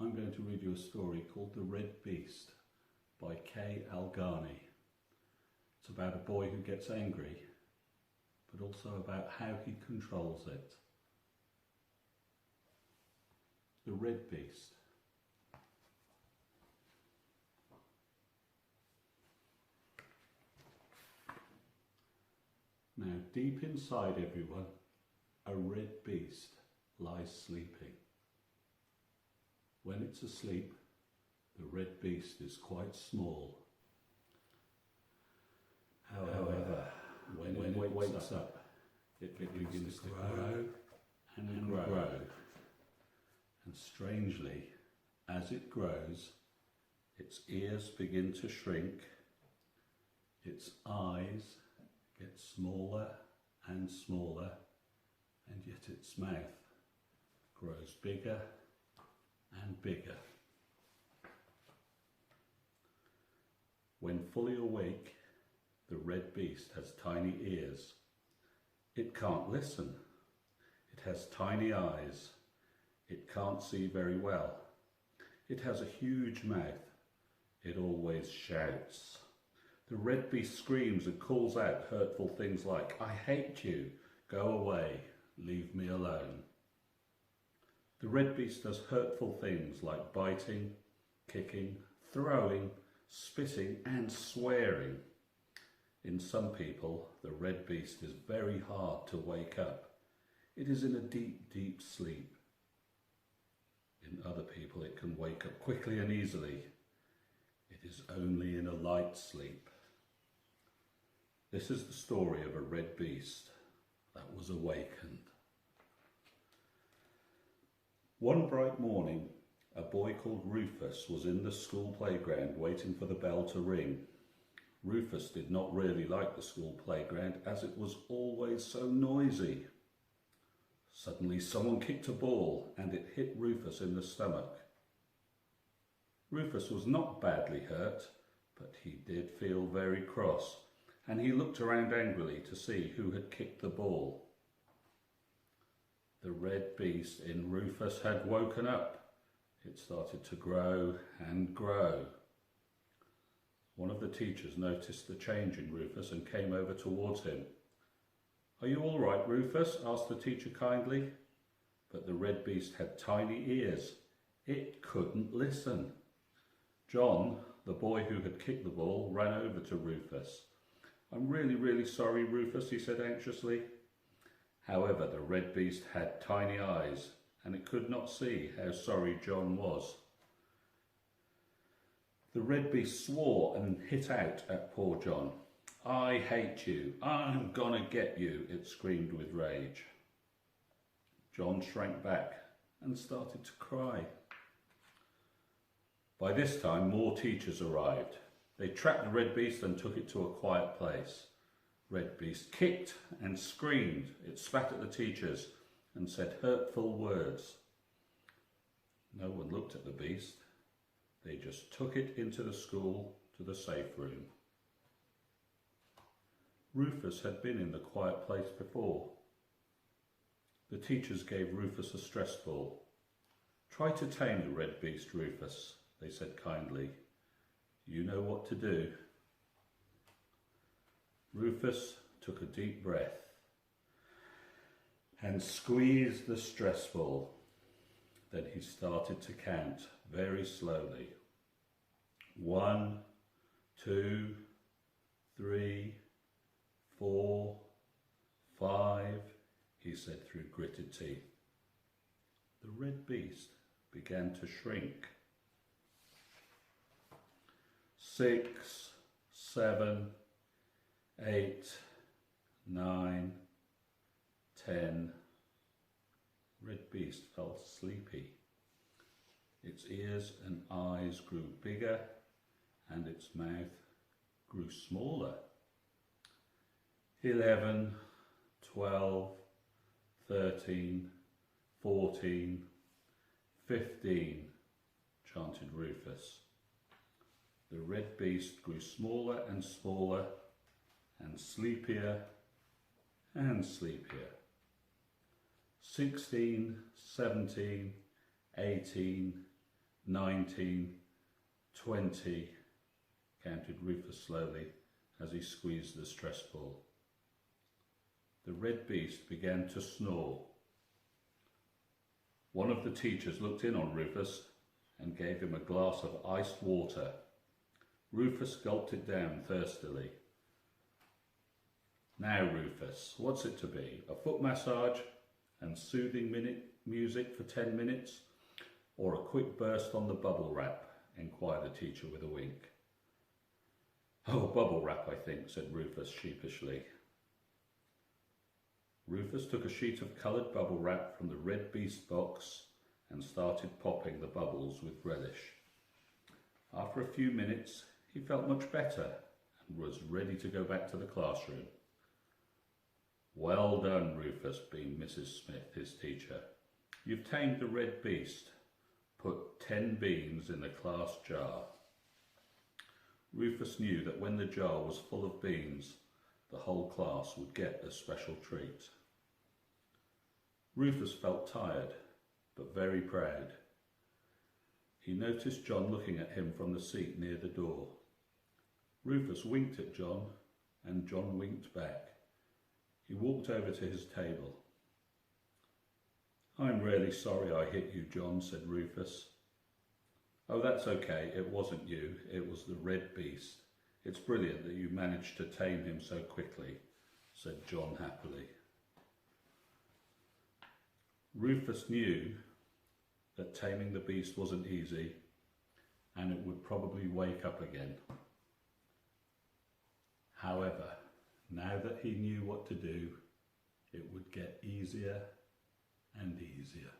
I'm going to read you a story called The Red Beast by K. Algani. It's about a boy who gets angry, but also about how he controls it. The Red Beast. Now, deep inside everyone, a red beast lies sleeping. When it's asleep, the red beast is quite small. However, when it wakes up, it begins to grow and grow. And strangely, as it grows, its ears begin to shrink, its eyes get smaller and smaller, and yet its mouth grows bigger and bigger. When fully awake, the red beast has tiny ears. It can't listen. It has tiny eyes. It can't see very well. It has a huge mouth. It always shouts. The red beast screams and calls out hurtful things like, "I hate you, go away, leave me alone." The red beast does hurtful things like biting, kicking, throwing, spitting and swearing. In some people, the red beast is very hard to wake up. It is in a deep, deep sleep. In other people, it can wake up quickly and easily. It is only in a light sleep. This is the story of a red beast that was awakened. One bright morning, a boy called Rufus was in the school playground waiting for the bell to ring. Rufus did not really like the school playground as it was always so noisy. Suddenly someone kicked a ball and it hit Rufus in the stomach. Rufus was not badly hurt, but he did feel very cross, and he looked around angrily to see who had kicked the ball. The red beast in Rufus had woken up. It started to grow and grow. One of the teachers noticed the change in Rufus and came over towards him. "Are you all right, Rufus?" asked the teacher kindly. But the red beast had tiny ears. It couldn't listen. John, the boy who had kicked the ball, ran over to Rufus. "I'm really sorry, Rufus," he said anxiously. However, the red beast had tiny eyes, and it could not see how sorry John was. The red beast swore and hit out at poor John. "I hate you. I'm gonna get you," it screamed with rage. John shrank back and started to cry. By this time, more teachers arrived. They trapped the red beast and took it to a quiet place. Red beast kicked and screamed. It spat at the teachers and said hurtful words. No one looked at the beast. They just took it into the school to the safe room. Rufus had been in the quiet place before. The teachers gave Rufus a stress ball. "Try to tame the red beast, Rufus," they said kindly. "You know what to do." Rufus took a deep breath and squeezed the stress ball. Then he started to count very slowly. 1, 2, 3, 4, 5, he said through gritted teeth. The red beast began to shrink. 6, 7, 8, 9, 10. Red beast felt sleepy. Its ears and eyes grew bigger and its mouth grew smaller. 11, 12, 13, 14, 15, chanted Rufus. The red beast grew smaller and smaller and sleepier and sleepier. 16, 17, 18, 19, 20, counted Rufus slowly as he squeezed the stress ball. The red beast began to snore. One of the teachers looked in on Rufus and gave him a glass of iced water. Rufus gulped it down thirstily. Now, Rufus, what's it to be? A foot massage and soothing music for 10 minutes? Or a quick burst on the bubble wrap? Inquired the teacher with a wink. Oh, bubble wrap, I think, said Rufus sheepishly. Rufus took a sheet of coloured bubble wrap from the red beast box and started popping the bubbles with relish. After a few minutes, he felt much better and was ready to go back to the classroom. Well done, Rufus, beamed Mrs. Smith, his teacher. You've tamed the red beast. Put 10 beans in the class jar. Rufus knew that when the jar was full of beans, the whole class would get a special treat. Rufus felt tired, but very proud. He noticed John looking at him from the seat near the door. Rufus winked at John, and John winked back. He walked over to his table. I'm really sorry I hit you, John, said Rufus. Oh, that's okay. It wasn't you. It was the red beast. It's brilliant that you managed to tame him so quickly, said John happily. Rufus knew that taming the beast wasn't easy and it would probably wake up again. However, now that he knew what to do, it would get easier and easier.